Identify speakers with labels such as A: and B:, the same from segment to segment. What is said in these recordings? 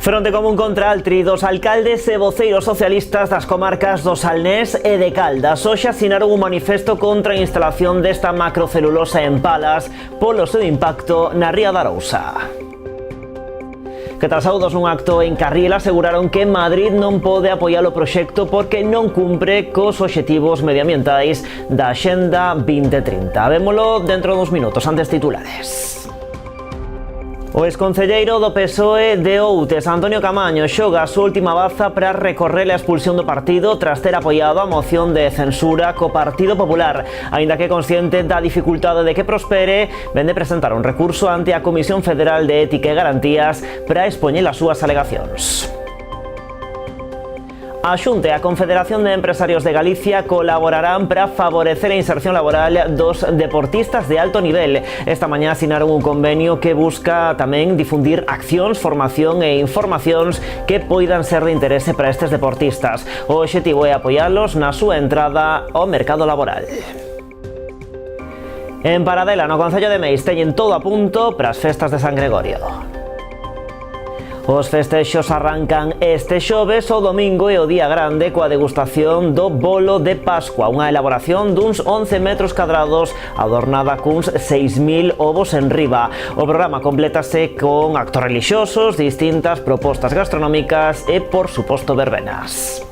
A: Fronte común contra Altri, dos alcaldes e voceiros socialistas das comarcas do Salnés e de Caldas hoxe asinaron un manifesto contra a instalación desta macrocelulosa en Palas polo seu impacto na ría da Arousa. Que tras saudos nun acto en Carril aseguraron que Madrid non pode apoiar o proxecto porque non cumpre cos obxectivos medioambientais da Axenda 2030. Vémolo dentro dos minutos, antes titulares. O exconcelleiro do PSOE de Outes, Antonio Camaño, xoga a súa última baza para recorrer a expulsión do partido tras ter apoiado a moción de censura co Partido Popular. Aínda que consciente da dificultade de que prospere, vende presentar un recurso ante a Comisión Federal de Ética e Garantías para expoñer as súas alegacións. A Xunta e a Confederación de Empresarios de Galicia colaborarán para favorecer a inserción laboral dos deportistas de alto nivel. Esta mañá asinaron un convenio que busca tamén difundir accións, formación e informacións que poidan ser de interese para estes deportistas. O obxectivo é apoialos na súa entrada ao mercado laboral. En Paradela, no Concello de Meis, teñen todo a punto para as festas de San Gregorio. Os festexos arrancan este xoves, o domingo e o día grande coa degustación do bolo de Pascua, unha elaboración duns 11 metros cadrados adornada cuns 6.000 ovos en riba. O programa complétase con actos relixiosos, distintas propostas gastronómicas e, por suposto, verbenas.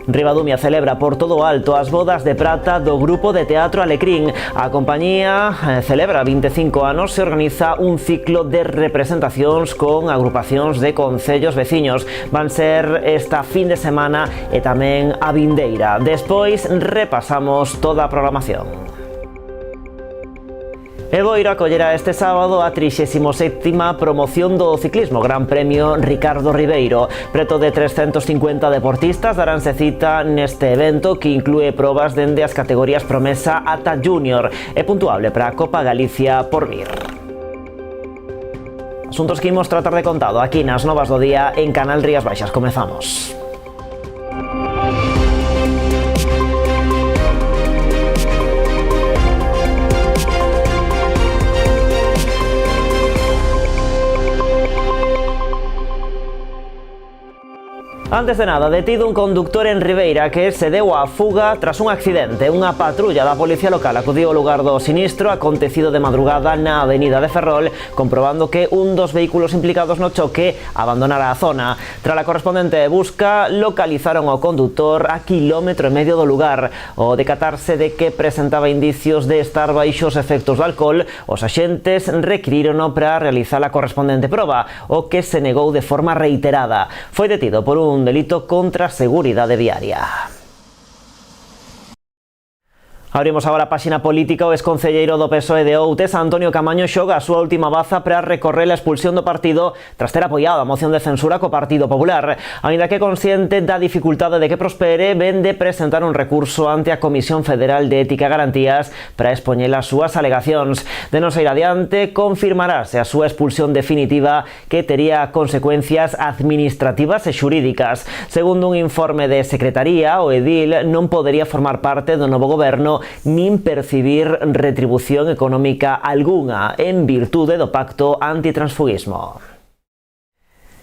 A: Ribadumia celebra por todo o alto as bodas de prata do grupo de teatro Alecrín. A compañía celebra 25 anos e organiza un ciclo de representacións con agrupacións de concellos veciños. Van ser esta fin de semana e tamén a vindeira. Despois repasamos toda a programación. E Boiro acollerá este sábado a 37ª promoción do ciclismo Gran Premio Ricardo Ribeiro. Preto de 350 deportistas daránse cita neste evento que inclúe probas dende as categorías promesa ata júnior. É puntuable para a Copa Galicia Porvir. Asuntos que imos tratar de contado aquí nas Novas do Día en Canal Rías Baixas. Comezamos. Antes de nada, detido un conductor en Ribeira que se deu á fuga tras un accidente. Unha patrulla da policía local acudiu ao lugar do sinistro acontecido de madrugada na avenida de Ferrol, comprobando que un dos vehículos implicados no choque abandonara a zona. Tras a correspondente busca, localizaron ao condutor a 1,5 km do lugar. O decatarse de que presentaba indicios de estar baixo os efectos do alcohol, os axentes requirírono para realizar a correspondente proba, o que se negou de forma reiterada. Foi detido por un delito contra a seguridade viaria. Abrimos agora a páxina política. O exconcelleiro do PSOE de Outes, Antonio Camaño, xoga a súa última baza para recorrer a expulsión do partido tras ter apoiado a moción de censura co Partido Popular. Aínda que consciente da dificultade de que prospere, vende presentar un recurso ante a Comisión Federal de Ética e Garantías para expoñer as súas alegacións. De non saír adiante, confirmarase a súa expulsión definitiva que tería consecuencias administrativas e xurídicas. Segundo un informe de Secretaría, o edil non podería formar parte do novo goberno nin percibir retribución económica algunha en virtude do pacto antitransfugismo.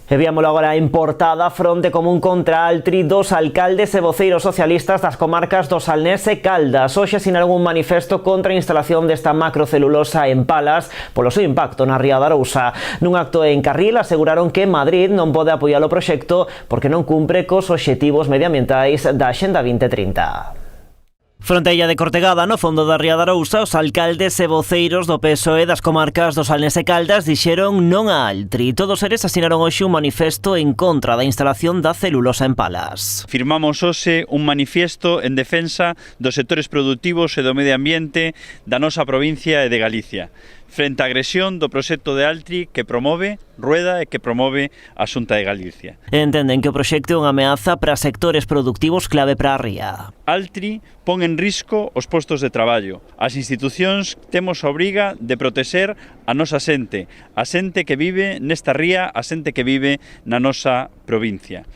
A: E víamolo agora en portada. Fronte común contra Altri, dos alcaldes e voceiros socialistas das comarcas do Salnés e Caldas hoxe asinaron un manifesto contra a instalación desta macrocelulosa en Palas polo seu impacto na ría da Arousa. Nun acto en Carril aseguraron que Madrid non pode apoiar o proxecto porque non cumpre cos obxectivos medioambientais da Axenda 2030. Fronte a illa de Cortegada, no fondo da ría da Arousa, os alcaldes e voceiros do PSOE das comarcas do Salnés e Caldas dixeron non a Altri. Todos eles asinaron hoxe un manifesto en contra da instalación da celulosa en Palas.
B: Firmamos hoxe un manifesto en defensa dos sectores productivos e do medio ambiente da nosa provincia e de Galicia, frente á agresión do proxecto de Altri que promove Rueda e que promove a Xunta de Galicia.
A: Entenden que o proxecto é unha ameaza para sectores productivos clave para a ría.
B: Altri pon en risco os postos de traballo. As institucións temos a obriga de protexer a nosa xente, a xente que vive nesta ría, a xente que vive na nosa provincia.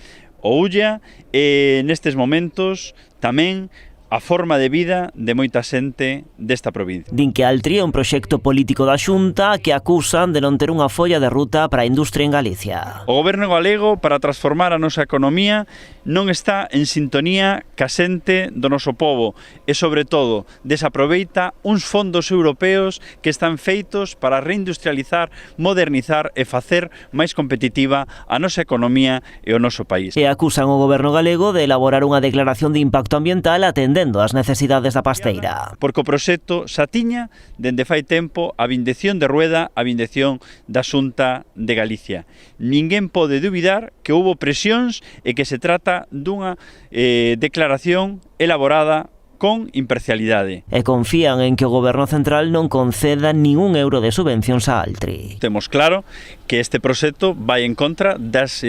B: O Ulla, nestes momentos, tamén a forma de vida de moita xente desta provincia.
A: Din que Altri é un proxecto político da Xunta que acusan de non ter unha folla de ruta para a industria en Galicia.
B: O goberno galego, para transformar a nosa economía, non está en sintonía ca xente do noso pobo e, sobre todo, desaproveita uns fondos europeos que están feitos para reindustrializar, modernizar e facer máis competitiva a nosa economía e o noso país.
A: E acusan o goberno galego de elaborar unha declaración de impacto ambiental atendendo as necesidades da pasteira.
B: Porque o proxecto xa tiña, dende fai tempo, a vindición de Rueda, a vindición da Xunta de Galicia. Ninguén pode dubidar que houbo presións e que se trata dunha declaración elaborada con imparcialidade.
A: E confían en que o goberno central non conceda ningún euro de subvencións a Altri.
B: Temos claro que este proxecto vai en contra das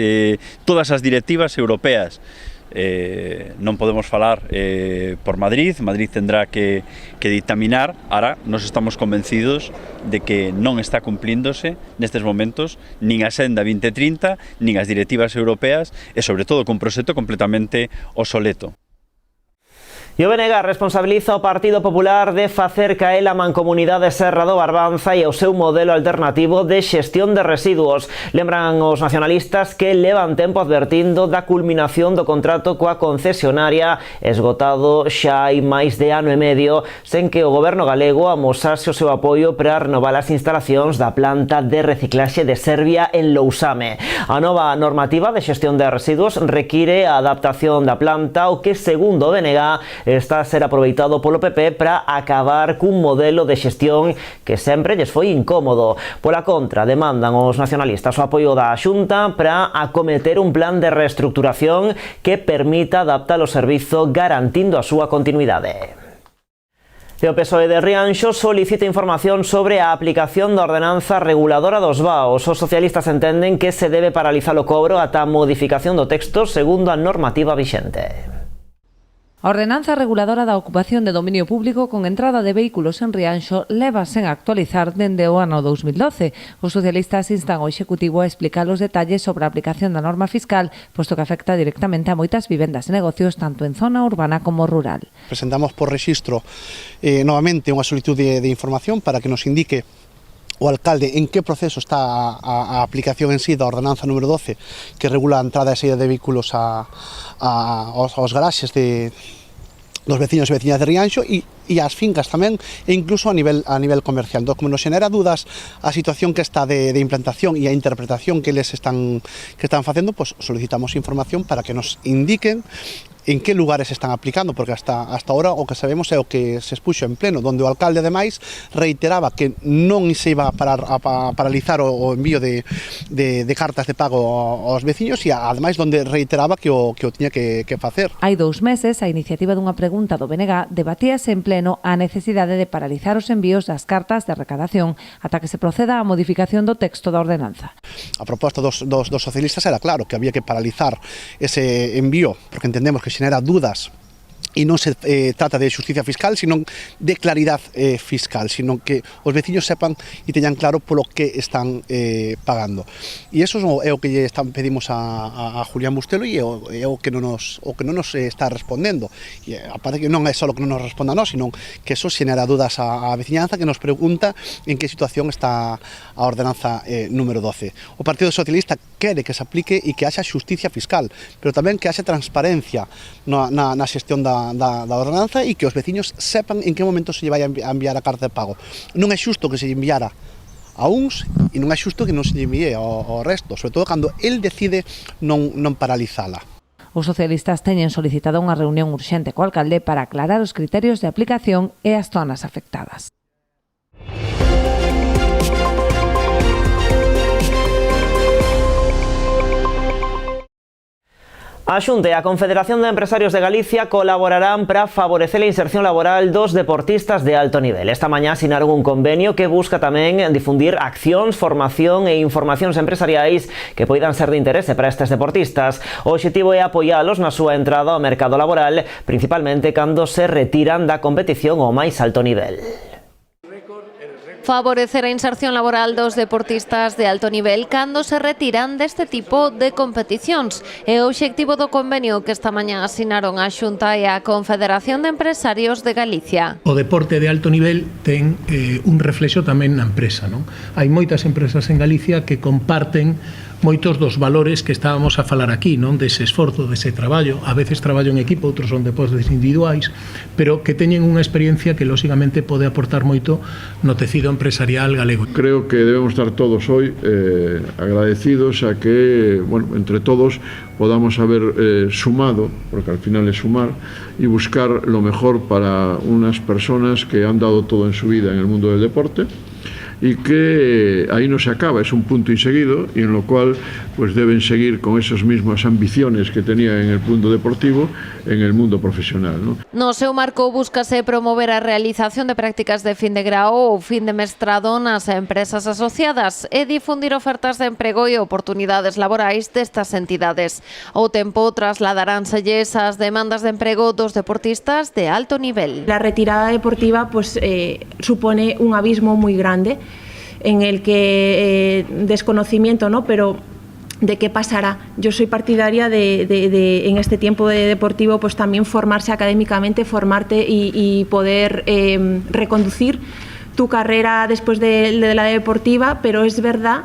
B: todas as directivas europeas. Non podemos falar por Madrid tendrá que dictaminar. Ahora nos estamos convencidos de que non está cumplíndose nestes momentos nin a Senda 2030, nin as directivas europeas e sobre todo cun proxecto completamente obsoleto.
A: E o BNG responsabiliza o Partido Popular de facer caer a mancomunidade Serra do Barbanza e o seu modelo alternativo de xestión de residuos. Lembran os nacionalistas que levan tempo advertindo da culminación do contrato coa concesionaria esgotado xa hai máis de ano e medio, sen que o goberno galego amosase o seu apoio para renovar as instalacións da planta de reciclaxe de Serbia en Lousame. A nova normativa de xestión de residuos require a adaptación da planta, o que, segundo o BNG, está a ser aproveitado polo PP para acabar cun modelo de xestión que sempre lles foi incómodo. Pola contra, demandan os nacionalistas o apoio da Xunta para acometer un plan de reestructuración que permita adaptar o servizo garantindo a súa continuidade. E o PSOE de Rianxo solicita información sobre a aplicación da ordenanza reguladora dos vaos. Os socialistas entenden que se debe paralizar o cobro ata a modificación do texto segundo a normativa vixente.
C: A ordenanza reguladora da ocupación de dominio público con entrada de vehículos en Rianxo leva sen actualizar dende o ano 2012. Os socialistas instan ao Executivo a explicar os detalles sobre a aplicación da norma fiscal, posto que afecta directamente a moitas vivendas e negocios tanto en zona urbana como rural.
D: Presentamos por rexistro novamente unha solicitud de información para que nos indique o alcalde en que proceso está a aplicación en sí da ordenanza número 12 que regula a entrada e saída de vehículos aos garaxes dos veciños e veciñas de Rianxo e as fincas tamén, e incluso a nivel comercial. Como nos xenera dudas a situación que está de implantación e a interpretación que eles están facendo, pues solicitamos información para que nos indiquen en que lugares se están aplicando, porque hasta ahora o que sabemos é o que se expuxo en pleno, donde o alcalde ademais reiteraba que non se iba a paralizar o envío de cartas de pago aos veciños e ademais donde reiteraba que o tiña que facer.
C: Hai 2 meses, a iniciativa dunha pregunta do BNG debatíase en pleno a necesidade de paralizar os envíos das cartas de recadación ata que se proceda á modificación do texto da ordenanza.
D: A proposta dos socialistas era claro que había que paralizar ese envío, porque entendemos que xenera dudas e non se trata de xusticia fiscal, sino de claridad fiscal, sino que os veciños sepan e teñan claro polo que están pagando. E iso é o que lle pedimos a Julián Bustelo e é o que non nos está respondendo. E aparte que non é só que non nos responda a nós, sino que eso xenera dudas á veciñanza que nos pregunta en que situación está a ordenanza número 12. O Partido Socialista quere que se aplique e que haxa xusticia fiscal, pero tamén que haxa transparencia na xestión da ordenanza e que os veciños sepan en que momento se lle vai a enviar a carta de pago. Non é xusto que se lle enviara a uns e non é xusto que non se lle envíe ao resto, sobre todo cando el decide non paralizala.
C: Os socialistas teñen solicitado unha reunión urxente co alcalde para aclarar os criterios de aplicación e as zonas afectadas.
A: A Xunta e a Confederación de Empresarios de Galicia colaborarán para favorecer a inserción laboral dos deportistas de alto nivel. Esta mañá asinaron un convenio que busca tamén difundir accións, formación e informacións empresariais que poidan ser de interese para estes deportistas. O obxectivo é apoialos na súa entrada ao mercado laboral, principalmente cando se retiran da competición ao máis alto nivel.
E: Favorecer a inserción laboral dos deportistas de alto nivel cando se retiran deste tipo de competicións. É o obxectivo do convenio que esta mañá asinaron a Xunta e a Confederación de Empresarios de Galicia.
F: O deporte de alto nivel ten un reflexo tamén na empresa, non? Hai moitas empresas en Galicia que comparten moitos dos valores que estábamos a falar aquí, non? Dese esforzo, dese traballo, a veces traballo en equipo, outros son deportes individuais, pero que teñen unha experiencia que lógicamente pode aportar moito no tecido empresarial galego.
G: Creo que debemos estar todos hoy agradecidos a que, bueno, entre todos podamos haber sumado, porque al final es sumar, y buscar lo mejor para unas personas que han dado todo en su vida en el mundo del deporte, y que ahí no se acaba, es un punto y seguido, y en lo cual pues deben seguir con esas mismas ambiciones que tenían en el mundo deportivo en el mundo profesional, ¿no?
E: No seu marco búscase promover a realización de prácticas de fin de grao ou fin de mestrado nas empresas asociadas e difundir ofertas de emprego e oportunidades laborais destas entidades. Ao tempo trasladaránselles as demandas de emprego dos deportistas de alto nivel.
H: La retirada deportiva pues supone un abismo muy grande en el que desconocimiento, ¿no? Pero de qué pasará. Yo soy partidaria de en este tiempo de deportivo pues también formarse académicamente, formarte y poder reconducir tu carrera después de la deportiva, pero es verdad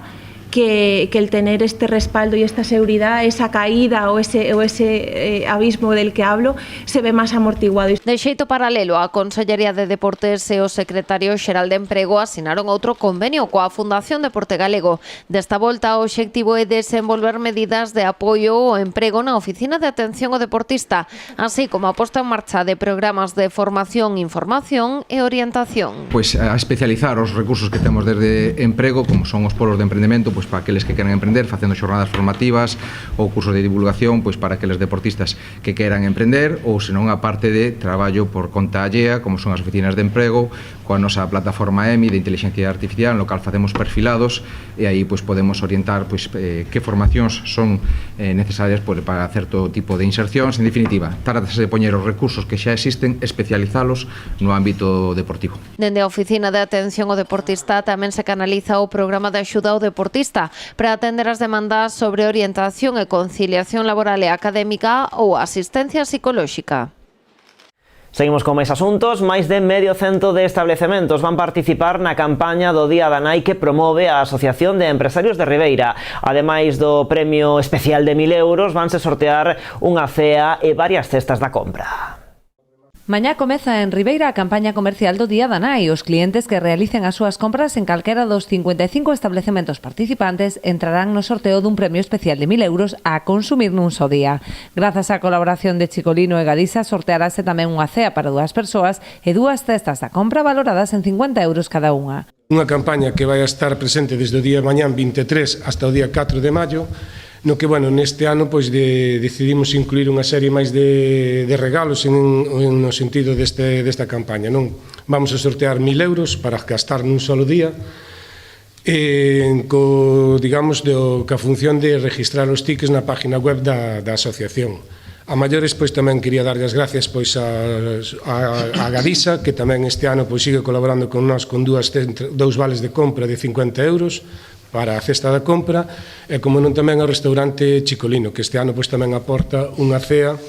H: que el tener este respaldo y esta seguridad, esa caída o ese abismo del que hablo, se ve máis amortiguado.
E: De xeito paralelo, a Consellería de Deportes e o Secretario Xeral de Emprego asinaron outro convenio coa Fundación Deporte Galego. Desta volta, o obxectivo é desenvolver medidas de apoio ao emprego na Oficina de Atención ao Deportista, así como a posta en marcha de programas de formación, información e orientación.
I: Pois a especializar os recursos que temos desde emprego, como son os polos de emprendemento, pois para aqueles que queran emprender, facendo xornadas formativas ou cursos de divulgación, pois para aqueles deportistas que queran emprender, ou senón a parte de traballo por conta allea, como son as oficinas de emprego, coa nosa plataforma EMI de inteligencia artificial, no cal facemos perfilados e aí pois podemos orientar pois que formacións son necesarias para certo tipo de insercións. En definitiva, trátase de poñer os recursos que xa existen, especializalos no ámbito deportivo.
E: Dende a Oficina de Atención ao Deportista tamén se canaliza o programa de axuda ao deportista para atender as demandas sobre orientación e conciliación laboral e académica ou asistencia psicolóxica.
A: Seguimos con máis asuntos. Máis de medio cento de establecementos van participar na campaña do Día da Nai que promove a Asociación de Empresarios de Ribeira. Ademais do premio especial de 1.000 euros, vanse sortear unha cea e varias cestas da compra.
C: Mañá comeza en Ribeira a campaña comercial do Día da Nai. Os clientes que realicen as súas compras en calquera dos 55 establecementos participantes entrarán no sorteo dun premio especial de 1.000 euros a consumir nun só día. Grazas á colaboración de Chicolino e Gadisa, sortearase tamén unha cea para 2 persoas e 2 cestas da compra valoradas en 50 euros cada unha.
J: Unha campaña que vai a estar presente desde o día de mañán 23 hasta o día 4 de maio, no que, bueno, neste ano pois decidimos incluir unha serie máis de regalos no sentido desta campaña, non? Vamos a sortear 1.000 euros para gastar nun solo día, digamos, ca función de registrar os tickets na página web da asociación. A maiores, pois tamén quería darlle as gracias pois a Gadisa, que tamén este ano pois sigue colaborando con nós con 2 vales de compra de 50 euros para a cesta da compra, e como non tamén ao restaurante Chicolino, que este ano pois tamén aporta unha cea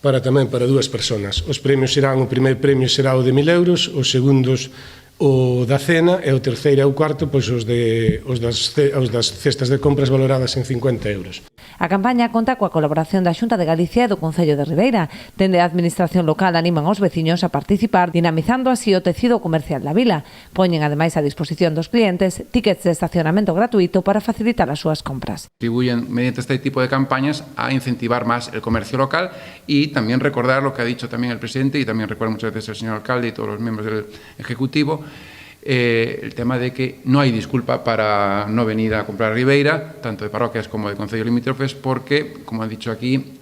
J: para 2 persoas. Os premios serán, o primeiro premio será o de 1.000 euros, os segundos o da cena e o terceiro e o cuarto pois os das cestas de compras valoradas en 50 euros.
C: A campaña conta coa colaboración da Xunta de Galicia e do Concello de Ribeira. Dende a Administración local animan aos veciños a participar, dinamizando así o tecido comercial da vila. Poñen ademais a disposición dos clientes tickets de estacionamento gratuito para facilitar as súas compras.
K: Contribuyen mediante este tipo de campañas a incentivar más el comercio local y también recordar lo que ha dicho también el presidente y también recuerda muchas veces el señor alcalde y todos los miembros del Ejecutivo, el tema de que no hay disculpa para no venir a comprar a Ribeira, tanto de parroquias como de concellos limítrofes, porque, como han dicho aquí,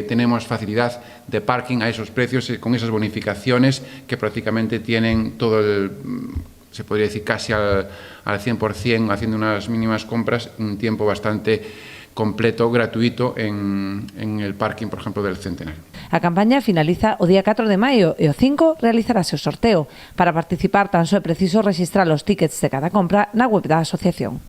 K: tenemos facilidad de parking a esos precios con esas bonificaciones que prácticamente tienen todo se podría decir casi al 100%, haciendo unas mínimas compras en un tiempo bastante completo, gratuito, en el parking, por ejemplo, del Centenario.
C: A campaña finaliza o día 4 de maio e o 5 realizarase o sorteo. Para participar tan só é preciso rexistrar os tickets de cada compra na web da asociación.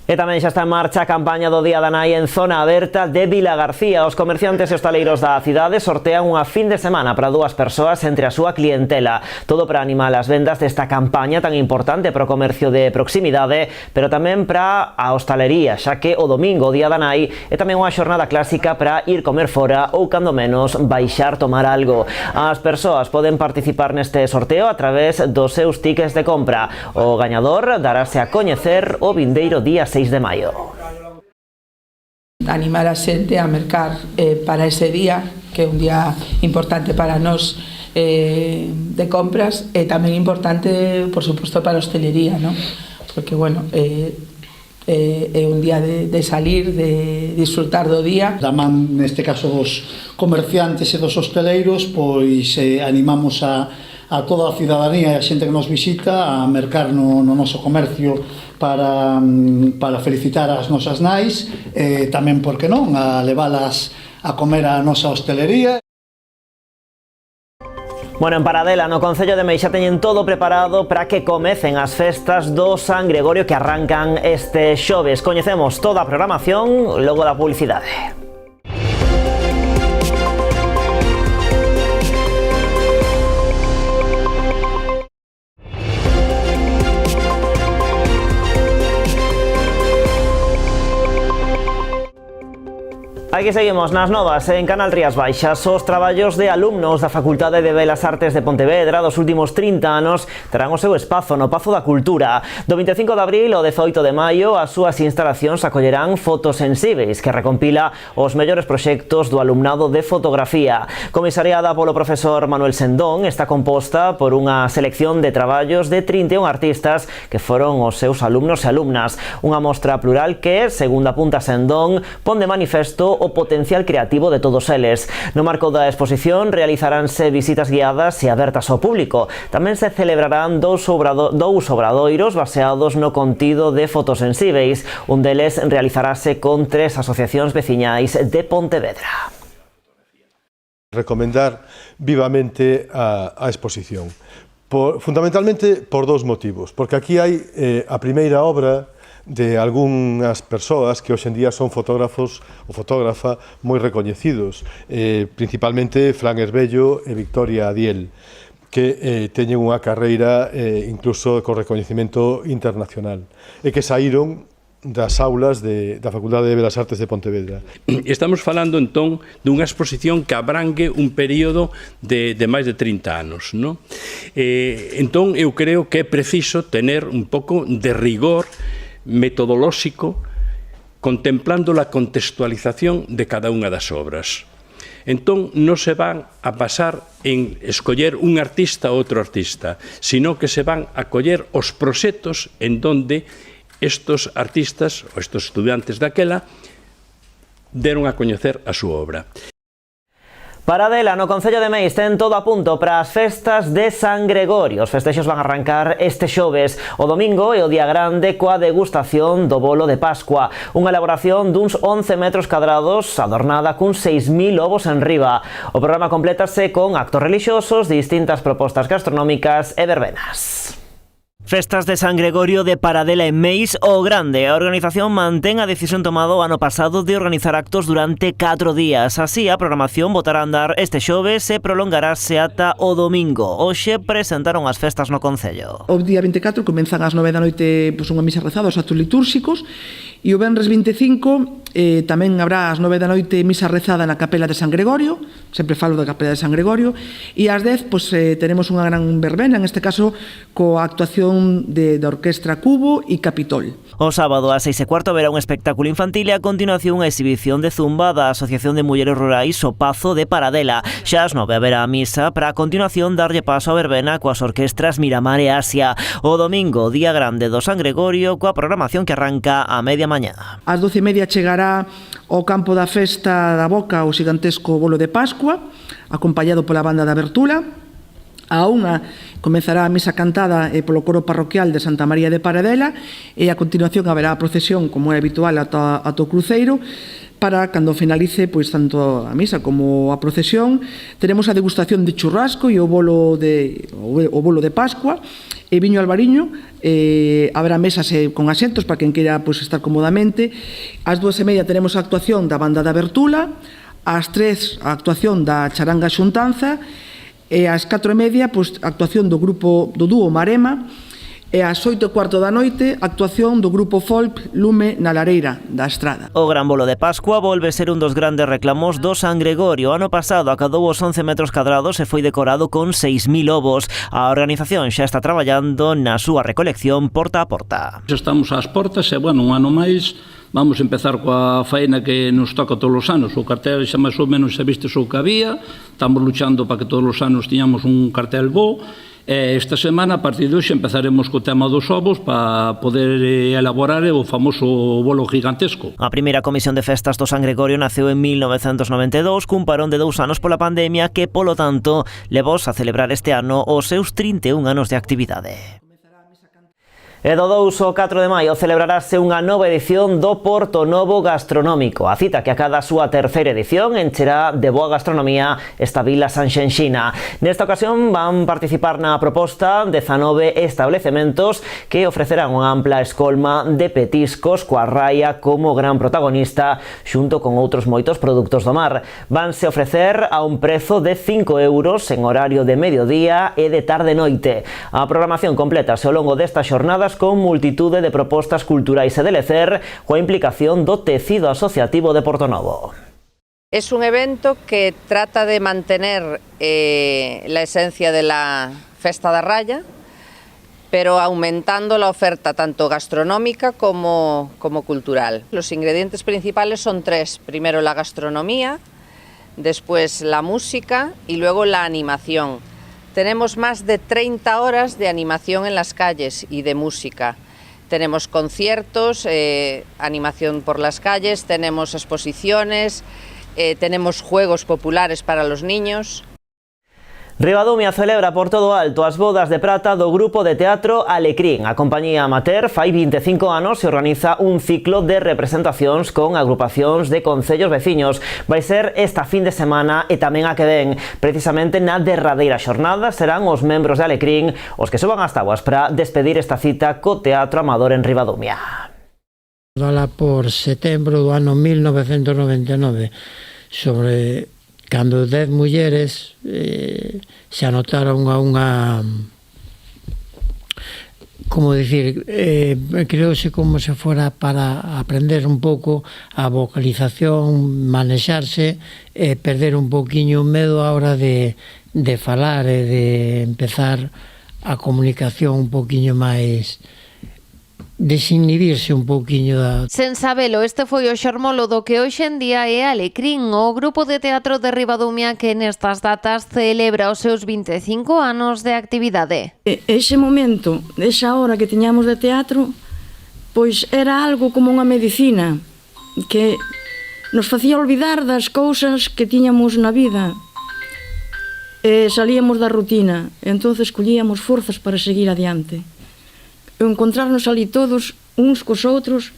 A: E tamén xa está en marcha a campaña do Día da Nai en zona aberta de Vilagarcía. Os comerciantes e hostaleiros da cidade sortean unha fin de semana para 2 persoas entre a súa clientela. Todo para animar as vendas desta campaña tan importante para o comercio de proximidade, pero tamén para a hostalería, xa que o domingo, o Día da Nai, é tamén unha xornada clásica para ir comer fora ou, cando menos, baixar tomar algo. As persoas poden participar neste sorteo a través dos seus tickets de compra. O gañador darase a coñecer o vindeiro día 6 de maio.
L: Animar a xente a mercar para ese día, que é un día importante para nós de compras, e tamén importante, por suposto, para a hostelería, ¿no? Porque, bueno, é un día de salir, de disfrutar do día.
M: Da man, neste caso, dos comerciantes e dos hosteleiros, pois animamos a toda a cidadanía e a xente que nos visita a mercar no noso comercio para felicitar as nosas nais, tamén, por que non, a levalas a comer a nosa hostelería.
A: Bueno, en Paradela, no Concello de Meix, xa teñen todo preparado para que comecen as festas do San Gregorio que arrancan este xoves. Coñecemos toda a programación logo da publicidade. Aquí seguimos nas novas en Canal Rías Baixas. Os traballos de alumnos da Facultade de Belas Artes de Pontevedra dos últimos 30 anos terán o seu espazo no Pazo da Cultura. Do 25 de abril ao 18 de maio, as súas instalacións acollerán Fotosensíveis, que recompila os mellores proxectos do alumnado de fotografía. Comisariada polo profesor Manuel Sendón, está composta por unha selección de traballos de 31 artistas que foron os seus alumnos e alumnas. Unha mostra plural que, segundo apunta Sendón, pon de manifesto o potencial creativo de todos eles. No marco da exposición realizaránse visitas guiadas e abertas ao público. Tamén se celebrarán dous obradoiros baseados no contido de Fotosensíveis. Un deles realizarase con 3 asociacións veciñais de Pontevedra.
N: Recomendar vivamente a exposición. Fundamentalmente por 2 motivos. Porque aquí hai a primeira obra de algunhas persoas que hoxe en día son fotógrafos ou fotógrafa moi recoñecidos, principalmente Fran Herbello e Victoria Adiel, que teñen unha carreira incluso con recoñecemento internacional e que saíron das aulas da Facultade de Belas Artes de Pontevedra.
O: Estamos falando entón dunha exposición que abrangue un período de máis de 30 anos, non? Entón eu creo que é preciso tener un pouco de rigor metodolóxico contemplando la contextualización de cada unha das obras. Entón, non se van a pasar en escoller un artista ou outro artista, sino que se van a coller os proxectos en donde estos artistas ou estos estudiantes daquela deron a coñecer a súa obra.
A: Paradela, no Concello de Meix, ten todo a punto para as festas de San Gregorio. Os festexos van a arrancar este xoves. O domingo é o día grande coa degustación do bolo de Pascua. Unha elaboración duns 11 metros cadrados adornada cun 6.000 ovos en riba. O programa complétase con actos relixiosos, distintas propostas gastronómicas e verbenas. Festas de San Gregorio de Paradela en Meix o Grande. A organización mantén a decisión tomada o ano pasado de organizar actos durante 4 días. Así, a programación botará a andar este xoves e prolongarase ata o domingo. Hoxe presentaron as festas no Concello.
L: O día 24 comenzan ás 9 da noite unha misa rezada, os actos litúrxicos, e o venres 25 tamén habrá ás 9 da noite misa rezada na Capela de San Gregorio, sempre falo da Capela de San Gregorio, e ás 10 teremos unha gran verbena, en este caso coa actuación da Orquestra Cubo e Capitol.
A: O sábado ás 6:15 verá un espectáculo infantil e a continuación unha exhibición de zumba da Asociación de Mulleres Rurais O Pazo de Paradela. Xa ás 9 haberá a misa para a continuación darlle paso a verbena coas orquestras Miramar e Asia. O domingo, día grande do San Gregorio, coa programación que arranca a media mañá.
L: Ás 12:30 chegará ao campo da festa da Boca o xigantesco bolo de Pascua, acompañado pola banda da Bertula. A 1 comezará a misa cantada polo coro parroquial de Santa María de Paradela e a continuación haberá a procesión, como é habitual, ata o cruceiro, para cando finalice pois tanto a misa como a procesión teremos a degustación de churrasco e o bolo de Pascua e viño albariño. Haberá mesas con asentos para quen queira pois estar cómodamente. Ás 2:30 teremos a actuación da banda da Bertula, ás 3 a actuación da charanga xuntanza e ás 4:30 pois a actuación do dúo Marema e ás 8:15 da noite actuación do grupo folk Lume na Lareira da Estrada.
A: O Gran Bolo de Pascua volve ser un dos grandes reclamos do San Gregorio. O ano pasado acadou os 11 metros cadrados e foi decorado con 6.000 ovos. A organización xa está traballando na súa recolección porta a porta.
P: Estamos ás portas e, bueno, un ano máis vamos empezar coa faena que nos toca todos os anos. O cartel xa máis ou menos xa vistes o que había. Estamos luchando para que todos os anos tiñamos un cartel bo. Esta semana, a partir de hoxe, empezaremos co tema dos ovos para poder elaborar o famoso bolo gigantesco.
A: A primeira comisión de festas do San Gregorio naceu en 1992 cun parón de 2 anos pola pandemia que, polo tanto, levou a celebrar este ano os seus 31 anos de actividade. E do 2 ao 4 de maio celebrarase unha nova edición do Porto Novo Gastronómico. A cita que acada a súa terceira edición encherá de boa gastronomía esta vila sanxenxina. Nesta ocasión van participar na proposta 19 establecementos que ofrecerán unha ampla escolma de petiscos coa raia como gran protagonista xunto con outros moitos produtos do mar. Vanse ofrecer a un prezo de 5 euros en horario de mediodía e de tarde-noite. A programación completa ao longo destas xornadas con multitude de propostas culturais e de lecer coa implicación do tecido asociativo de Portonovo.
Q: Es un evento que trata de mantener la esencia de la Festa da Raya, pero aumentando la oferta tanto gastronómica como cultural. Los ingredientes principales son 3. Primero la gastronomía, después la música y luego la animación. Tenemos más de 30 horas de animación en las calles y de música. Tenemos conciertos, animación por las calles, tenemos exposiciones, tenemos juegos populares para los niños.
A: Ribadumia celebra por todo alto as bodas de prata do grupo de teatro Alecrín. A compañía amateur fai 25 anos e organiza un ciclo de representacións con agrupacións de concellos veciños. Vai ser esta fin de semana e tamén a que ven. Precisamente na derradeira xornada serán os membros de Alecrín os que suban as táboas para despedir esta cita co Teatro Amador en Ribadumia.
R: Dala por setembro do ano 1999 sobre cando 10 mulleres se anotaron a unha, como dicir, creouse como se fora para aprender un pouco a vocalización, manexarse e perder un poquinho o medo a hora de falar e de empezar a comunicación un poquinho máis desinhibirse un pouquiño da...
E: Sen sabelo, este foi o xermolo do que hoxe en día é Alecrín, o grupo de teatro de Ribadumia que nestas datas celebra os seus 25 anos de actividade.
S: Ese momento, esa hora que tiñamos de teatro, pois era algo como unha medicina que nos facía olvidar das cousas que tiñamos na vida. Salíamos da rutina, entonces collíamos forzas para seguir adiante. Encontrarnos ali todos, uns cos outros,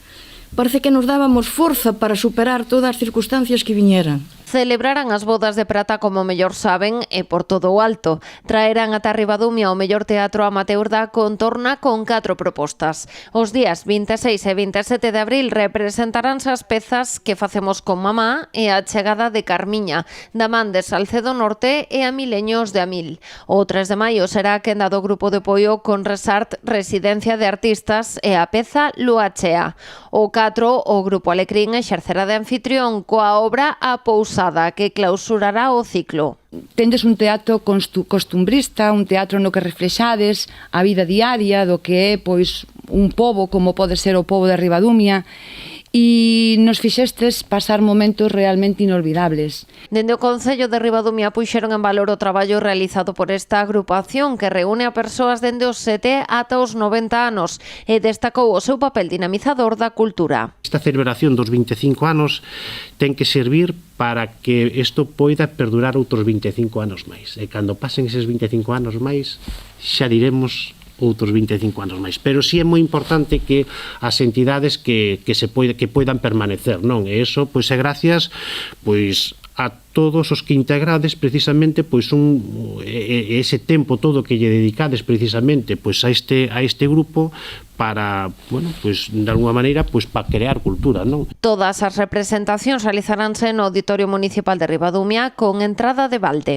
S: parece que nos dábamos forza para superar todas as circunstancias que viñeran.
E: Celebrarán as bodas de prata como mellor saben e por todo o alto. Traerán ata Ribadumia o mellor teatro amateur da contorna con 4 propostas. Os días 26 e 27 de abril representaránse as pezas Que facemos con mamá e a chegada de Carmiña, da man de Salcedo Norte e a Mileños de Amil. O 3 de maio será a quenda do grupo de apoio con Resart Residencia de Artistas e a peza Luachea. O 4, o grupo Alecrín exercerá de anfitrión coa obra A Pousa que clausurará o ciclo.
T: Tendes un teatro costumbrista, un teatro no que reflexades a vida diaria do que é pois un pobo como pode ser o pobo de Ribadumia e nos fixestes pasar momentos realmente inolvidables.
E: Dende o Concello de Ribadumia puxeron en valor o traballo realizado por esta agrupación que reúne a persoas dende os 7 ata os 90 anos e destacou o seu papel dinamizador da cultura.
U: Esta celebración dos 25 anos ten que servir para que isto poida perdurar outros 25 anos máis. E cando pasen eses 25 anos máis, xa diremos outros 25 anos máis. Pero sí é moi importante que as entidades que poidan permanecer, non? E iso, pois, é gracias, pois, a todos os que integrades precisamente pois ese tempo todo que lle dedicades precisamente pois a este grupo para, bueno, pois de alguma maneira pois para crear cultura, non?
E: Todas as representacións realizaránse no Auditorio Municipal de Ribadumia con entrada de balde.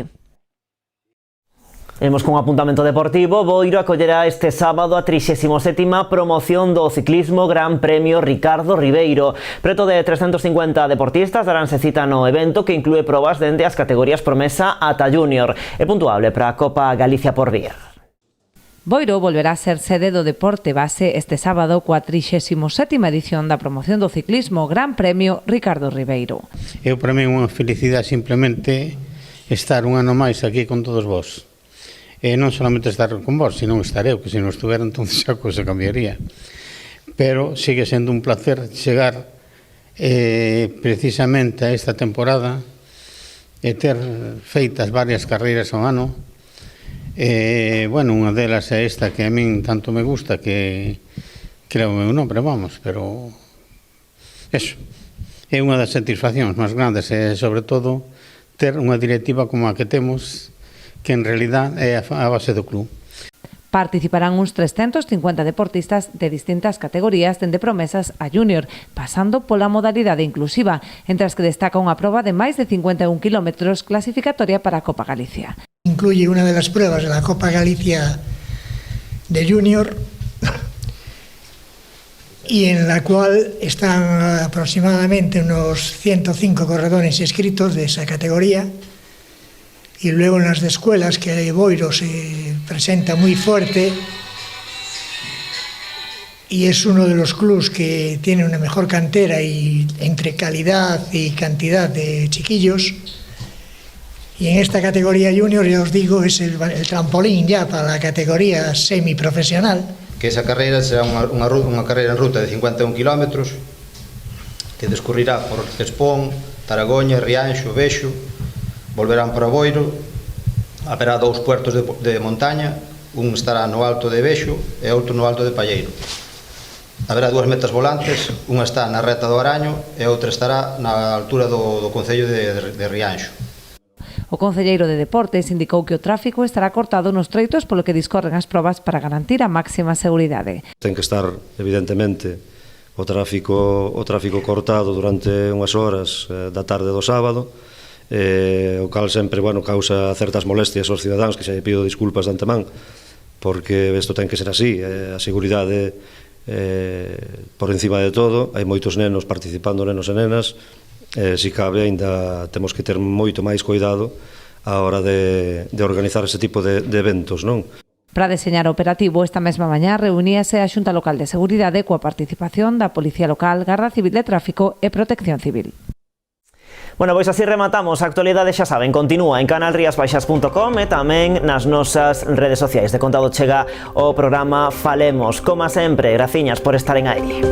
A: Imos con un apuntamento deportivo. Boiro acollerá este sábado a 37ª promoción do ciclismo Gran Premio Ricardo Ribeiro. Preto de 350 deportistas daránse cita no evento que inclúe probas dende as categorías promesa ata júnior. É puntuable para a Copa Galicia Porvir.
C: Boiro volverá a ser sede do deporte base este sábado coa 37ª edición da promoción do ciclismo Gran Premio Ricardo Ribeiro.
V: Eu para mí é unha felicidade simplemente estar un ano máis aquí con todos vós. E non solamente estar con vos, senón estar eu, que se non estuvera entonces a cousa cambiaría. Pero sigue sendo un placer chegar precisamente a esta temporada e ter feitas varias carreiras ao ano. Bueno, unha delas é esta que a min tanto me gusta, que creo o meu nome, vamos, pero eso, é unha das satisfaccións máis grandes e, sobre todo, ter unha directiva como a que temos, que en realidad é a base do club.
C: Participarán uns 350 deportistas de distintas categorías dende promesas a júnior, pasando pola modalidade inclusiva, entre as que destaca unha proba de máis de 51 kilómetros clasificatoria para a Copa Galicia.
W: Incluye una de las pruebas de la Copa Galicia de júnior y en la cual están aproximadamente unos 105 corredores inscritos de esa categoría. Y luego en las de escuelas, que Boiro se presenta muy fuerte y es uno de los clubs que tiene una mejor cantera y entre calidad y cantidad de chiquillos. Y en esta categoría junior, ya os digo, es el trampolín ya para la categoría semiprofesional.
X: Que esa carreira será unha carreira en ruta de 51 kilómetros que descurrirá por Cespón, Taragoña, Rianxo, Bexo. Volverán para Boiro, haberá dous puertos de montaña, un estará no alto de Bexo e outro no alto de Palleiro. Haberá dúas metas volantes, unha está na reta do Araño e outra estará na altura do Concello de Rianxo.
C: O concelleiro de Deportes indicou que o tráfico estará cortado nos treitos polo que discorren as probas para garantir a máxima seguridade.
Y: Ten que estar, evidentemente, o tráfico cortado durante unhas horas da tarde do sábado, o cal sempre, bueno, causa certas molestias aos cidadáns, que xa lle pido disculpas de antemán, porque isto ten que ser así, a seguridade por encima de todo. Hai moitos nenos participando, nenos e nenas, si cabe, ainda temos que ter moito máis cuidado a hora de organizar ese tipo de eventos, non?
C: Para deseñar o operativo, esta mesma mañá reuníase a Xunta Local de Seguridade coa participación da Policía Local, Garda Civil de Tráfico e Protección Civil.
A: Bueno, pois así rematamos. A actualidade, xa saben, continúa en canalriasbaixas.com e tamén nas nosas redes sociais. De contado chega o programa Falemos. Como sempre, graciñas por estaren aí.